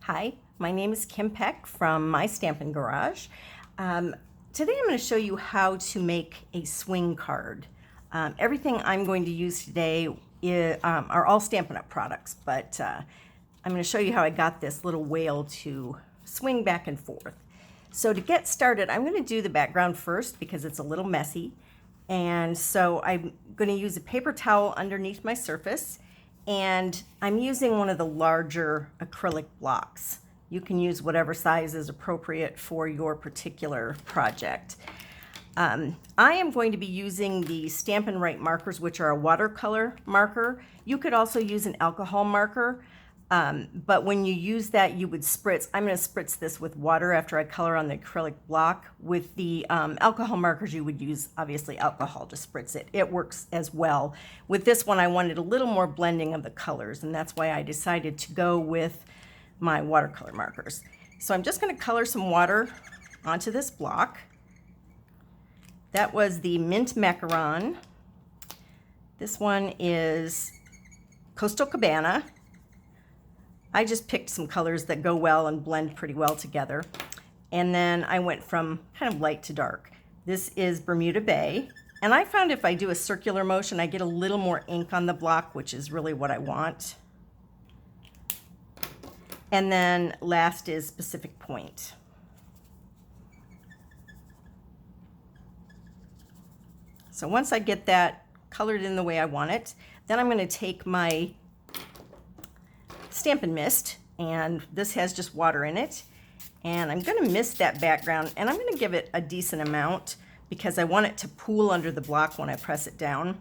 Hi, my name is Kim Peck from My Stampin' Garage. Today I'm going to show you how to make a swing card. Everything I'm going to use today are all Stampin' Up! Products, but I'm going to show you how I got this little whale to swing back and forth. So to get started, I'm going to do the background first because it's a little messy. And so I'm going to use a paper towel underneath my surface, and I'm using one of the larger acrylic blocks. You can use whatever size is appropriate for your particular project. I am going to be using the Stampin' Write markers, which are a watercolor marker. You could also use an alcohol marker, but when you use that, you would spritz. I'm going to spritz this with water after I color on the acrylic block. With the alcohol markers, you would use, obviously, alcohol to spritz it. It works as well. With this one, I wanted a little more blending of the colors, and that's why I decided to go with my watercolor markers. So I'm just going to color some water onto this block. That was the Mint Macaron. This one is Coastal Cabana. I just picked some colors that go well and blend pretty well together. And then I went from kind of light to dark. This is Bermuda Bay. And I found if I do a circular motion, I get a little more ink on the block, which is really what I want. And then last is Pacific Point. So once I get that colored in the way I want it, then I'm going to take my Stampin' Mist, and this has just water in it, and I'm going to mist that background, and I'm going to give it a decent amount because I want it to pool under the block when I press it down.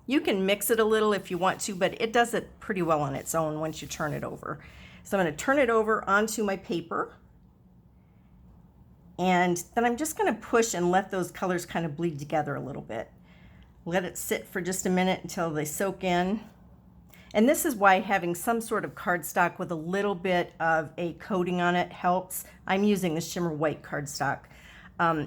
You can mix it a little if you want to, but it does it pretty well on its own once you turn it over. So I'm going to turn it over onto my paper, and then I'm just going to push and let those colors kind of bleed together a little bit. Let it sit for just a minute until they soak in. And this is why having some sort of cardstock with a little bit of a coating on it helps. I'm using the Shimmer White cardstock.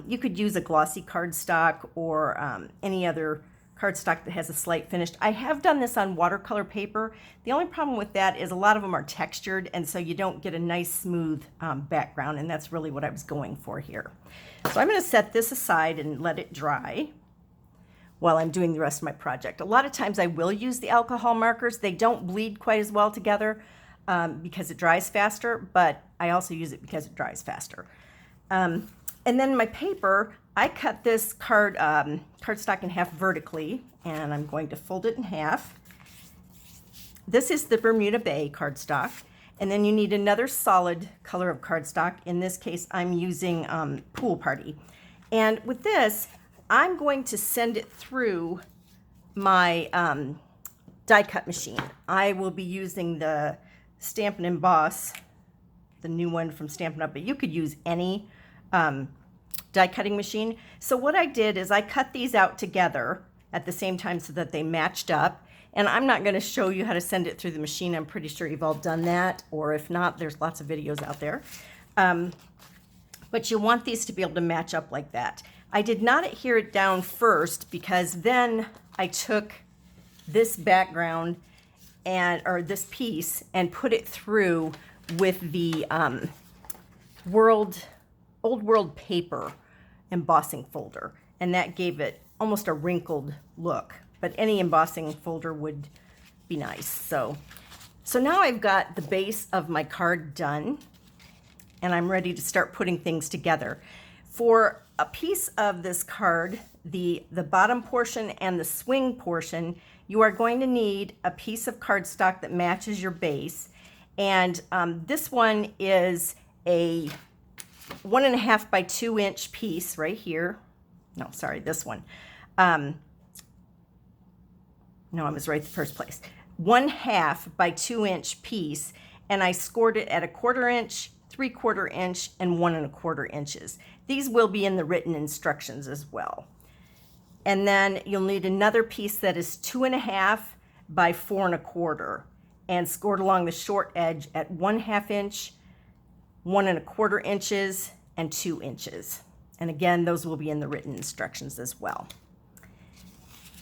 You could use a glossy cardstock or any other cardstock that has a slight finish. I have done this on watercolor paper. The only problem with that is a lot of them are textured, and so you don't get a nice smooth background, and that's really what I was going for here. So I'm going to set this aside and let it dry while I'm doing the rest of my project. A lot of times I will use the alcohol markers. They don't bleed quite as well together because it dries faster, but I also use it because it dries faster. And then my paper, I cut this cardstock in half vertically, and I'm going to fold it in half. This is the Bermuda Bay cardstock, and then you need another solid color of cardstock. In this case, I'm using Pool Party. And with this, I'm going to send it through my die cut machine. I will be using the Stampin' Emboss, the new one from Stampin' Up!, but you could use any die cutting machine. So what I did is I cut these out together at the same time so that they matched up. And I'm not going to show you how to send it through the machine. I'm pretty sure you've all done that, or if not, there's lots of videos out there. But you want these to be able to match up like that. I did not adhere it down first because then I took this background or this piece and put it through with the Old World paper embossing folder, and that gave it almost a wrinkled look, but any embossing folder would be nice. So now I've got the base of my card done, and I'm ready to start putting things together. For a piece of this card, the bottom portion and the swing portion, you are going to need a piece of cardstock that matches your base. And this one is a 1.5 by 2 inch piece right here. No, sorry, this one. No, I was right the first place. 1/2 by 2 inch piece, and I scored it at 1/4 inch, 3/4 inch, and 1 1/4 inches. These will be in the written instructions as well. And then you'll need another piece that is 2.5 by 4 1/4 and scored along the short edge at 1/2 inch, 1 1/4 inches, and 2 inches. And again, those will be in the written instructions as well.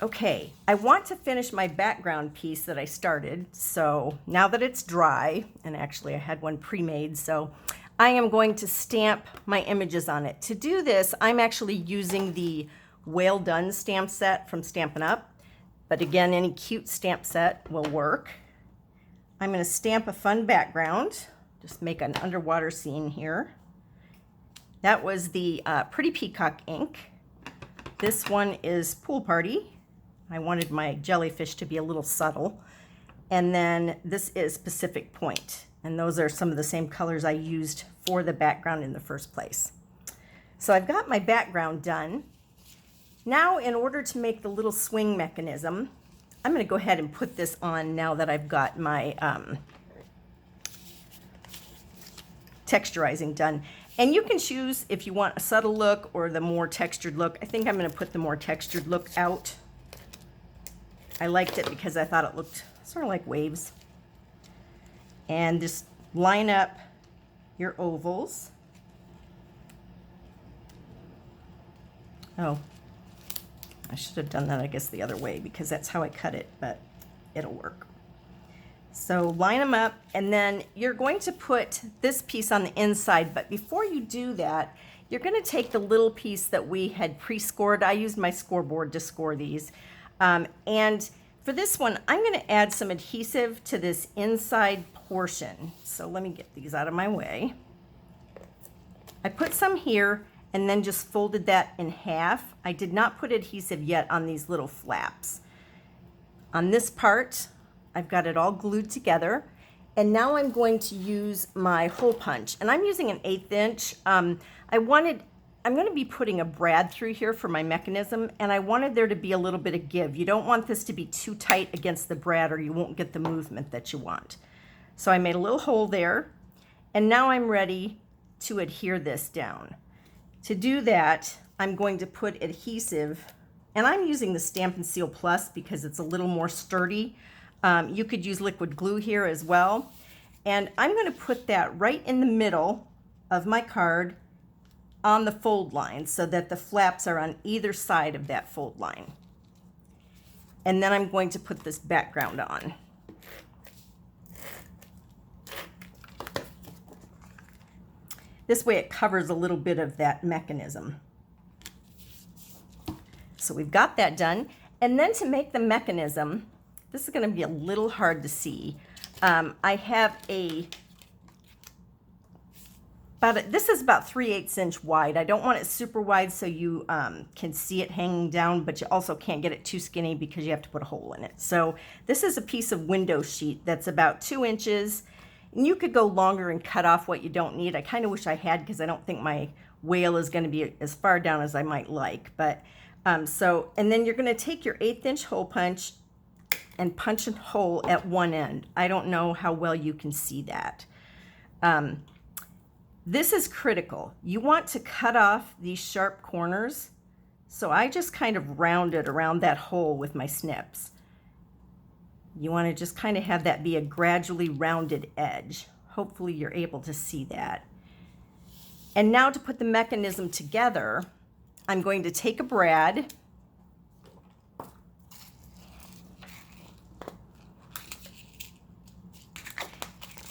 Okay, I want to finish my background piece that I started. So now that it's dry, and actually I had one pre-made, so I am going to stamp my images on it. To do this, I'm actually using the Well Done stamp set from Stampin' Up. But again, any cute stamp set will work. I'm going to stamp a fun background. Just make an underwater scene here. That was the Pretty Peacock ink. This one is Pool Party. I wanted my jellyfish to be a little subtle. And then this is Pacific Point. And those are some of the same colors I used for the background in the first place. So I've got my background done. Now, in order to make the little swing mechanism, I'm going to go ahead and put this on now that I've got my texturizing done. And you can choose if you want a subtle look or the more textured look. I think I'm going to put the more textured look out. I liked it because I thought it looked sort of like waves. And just line up your ovals. Oh, I should have done that, I guess, the other way because that's how I cut it, but it'll work. So line them up, and then you're going to put this piece on the inside, but before you do that, you're going to take the little piece that we had pre-scored. I used my scoreboard to score these. And for this one, I'm going to add some adhesive to this inside portion. So let me get these out of my way. I put some here and then just folded that in half. I did not put adhesive yet on these little flaps. On this part, I've got it all glued together. And now I'm going to use my hole punch. And I'm using an 1/8 inch. I'm going to be putting a brad through here for my mechanism, and I wanted there to be a little bit of give. You don't want this to be too tight against the brad or you won't get the movement that you want. So I made a little hole there, and now I'm ready to adhere this down. To do that, I'm going to put adhesive, and I'm using the Stampin' Seal Plus because it's a little more sturdy. You could use liquid glue here as well. And I'm going to put that right in the middle of my card on the fold line so that the flaps are on either side of that fold line. And then I'm going to put this background on. This way it covers a little bit of that mechanism. So we've got that done. And then to make the mechanism, this is going to be a little hard to see. I have this is about 3/8 inch wide. I don't want it super wide so you can see it hanging down, but you also can't get it too skinny because you have to put a hole in it. So this is a piece of window sheet that's about 2 inches. And you could go longer and cut off what you don't need. I kind of wish I had because I don't think my whale is going to be as far down as I might like. But and then you're going to take your 1/8 inch hole punch and punch a hole at one end. I don't know how well you can see that. This is critical. You want to cut off these sharp corners. So I just kind of rounded around that hole with my snips. You want to just kind of have that be a gradually rounded edge. Hopefully you're able to see that. And now to put the mechanism together, I'm going to take a brad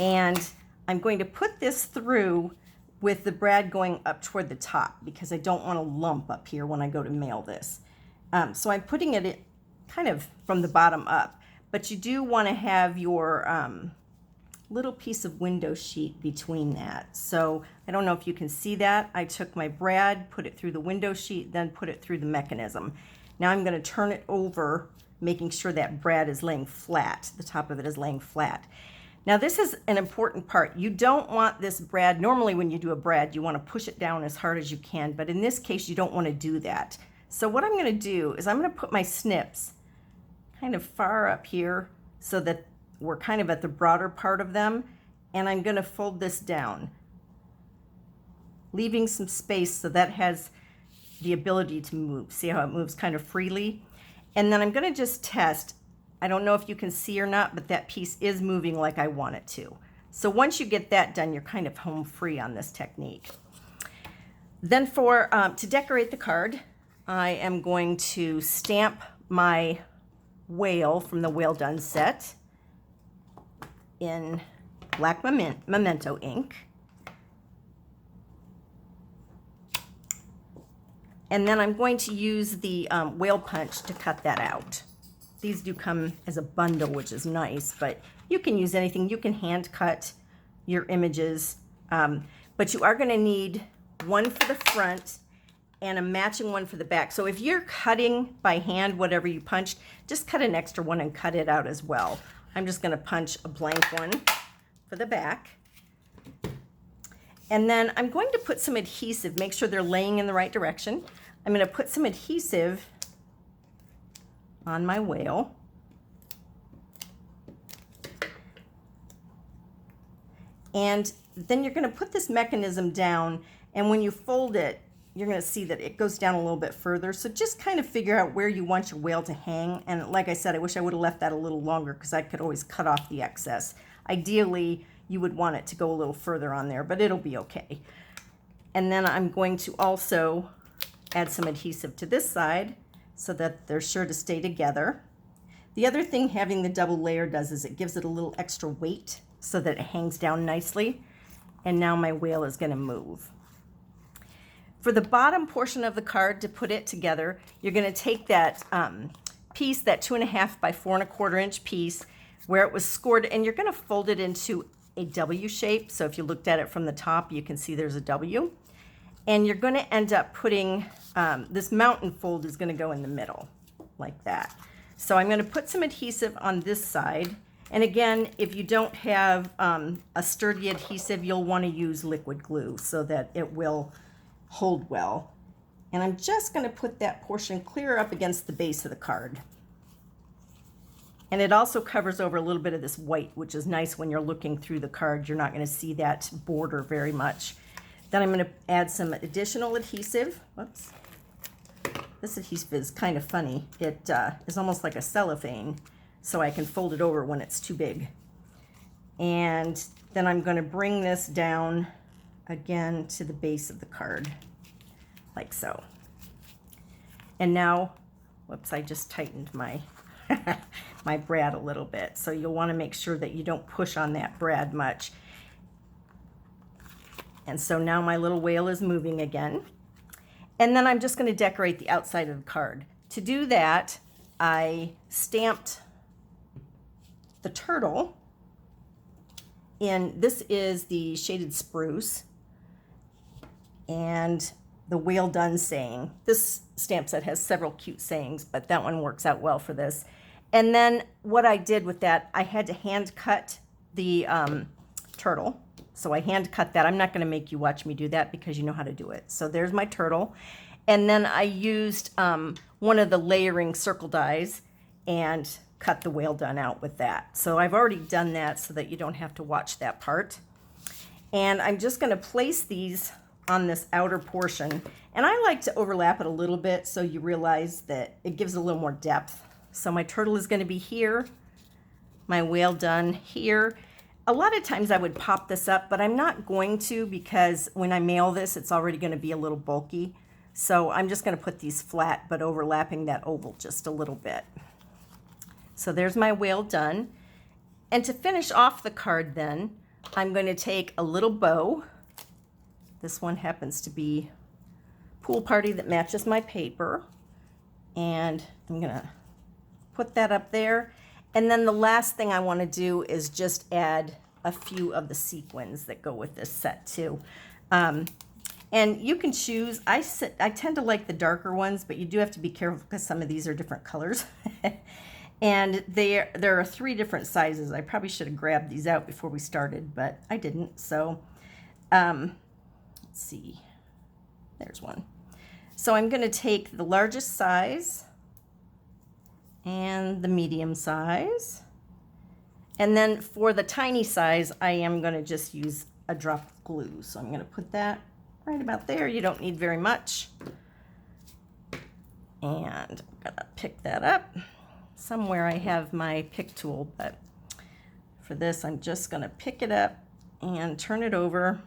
and I'm going to put this through with the brad going up toward the top because I don't want a lump up here when I go to mail this. So I'm putting it kind of from the bottom up. But you do want to have your little piece of window sheet between that. So I don't know if you can see that. I took my brad, put it through the window sheet, then put it through the mechanism. Now I'm going to turn it over, making sure that brad is laying flat. The top of it is laying flat. Now this is an important part. You don't want this brad, normally when you do a brad, you want to push it down as hard as you can, but in this case you don't want to do that. So what I'm going to do is I'm going to put my snips kind of far up here so that we're kind of at the broader part of them, and I'm going to fold this down, leaving some space so that has the ability to move. See how it moves kind of freely? And then I'm going to just test. I don't know if you can see or not, but that piece is moving like I want it to. So once you get that done, you're kind of home free on this technique. Then to decorate the card, I am going to stamp my whale from the Whale Done set in black memento ink. And then I'm going to use the whale punch to cut that out. These do come as a bundle, which is nice, but you can use anything. You can hand cut your images, but you are going to need one for the front and a matching one for the back. So if you're cutting by hand whatever you punched, just cut an extra one and cut it out as well. I'm just going to punch a blank one for the back. And then I'm going to put some adhesive, make sure they're laying in the right direction. I'm going to put some adhesive on my whale. And then you're going to put this mechanism down, and when you fold it, you're going to see that it goes down a little bit further. So just kind of figure out where you want your whale to hang. And like I said, I wish I would have left that a little longer because I could always cut off the excess. Ideally, you would want it to go a little further on there, but it'll be okay. And then I'm going to also add some adhesive to this side so that they're sure to stay together. The other thing having the double layer does is it gives it a little extra weight so that it hangs down nicely. And now my whale is going to move. For the bottom portion of the card, to put it together, you're going to take that piece, that 2.5 by 4.25 inch piece where it was scored, and you're going to fold it into a W shape. So if you looked at it from the top, you can see there's a W. And you're going to end up putting, this mountain fold is going to go in the middle like that. So I'm going to put some adhesive on this side. And again, if you don't have a sturdy adhesive, you'll want to use liquid glue so that it will hold well. And I'm just going to put that portion clear up against the base of the card. And it also covers over a little bit of this white, which is nice when you're looking through the card. You're not going to see that border very much. Then I'm going to add some additional adhesive. Whoops. This adhesive is kind of funny. It is almost like a cellophane, so I can fold it over when it's too big. And then I'm going to bring this down again to the base of the card, like so. And now, whoops, I just tightened my my brad a little bit. So you'll want to make sure that you don't push on that brad much. And so now my little whale is moving again. And then I'm just going to decorate the outside of the card. To do that, I stamped the turtle, and this is the shaded spruce and the Whale Done saying. This stamp set has several cute sayings, but that one works out well for this. And then what I did with that, I had to hand cut the turtle. So I hand cut that. I'm not going to make you watch me do that because you know how to do it. So there's my turtle. And then I used one of the layering circle dies and cut the Whale Done out with that. So I've already done that so that you don't have to watch that part. And I'm just going to place these on this outer portion. And I like to overlap it a little bit so you realize that it gives a little more depth. So my turtle is going to be here, my Whale Done here. A lot of times I would pop this up, but I'm not going to because when I mail this, it's already going to be a little bulky. So I'm just going to put these flat, but overlapping that oval just a little bit. So there's my Whale Done. And to finish off the card then, I'm going to take a little bow. This one happens to be Pool Party that matches my paper. And I'm going to put that up there. And then the last thing I want to do is just add a few of the sequins that go with this set too. And you can choose, I tend to like the darker ones, but you do have to be careful because some of these are different colors. And there are 3 different sizes. I probably should have grabbed these out before we started, but I didn't. So let's see, there's one. So I'm going to take the largest size and the medium size. And then for the tiny size, I am going to just use a drop of glue. So I'm going to put that right about there. You don't need very much. And I'm going to pick that up. Somewhere I have my pick tool, but for this, I'm just going to pick it up and turn it over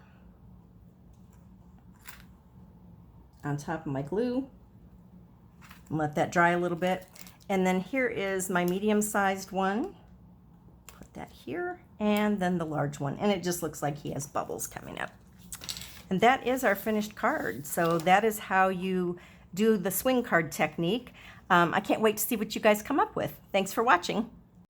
on top of my glue and let that dry a little bit. And then here is my medium-sized one. Put that here, and then the large one. And it just looks like he has bubbles coming up. And that is our finished card. So that is how you do the swing card technique. I can't wait to see what you guys come up with. Thanks for watching.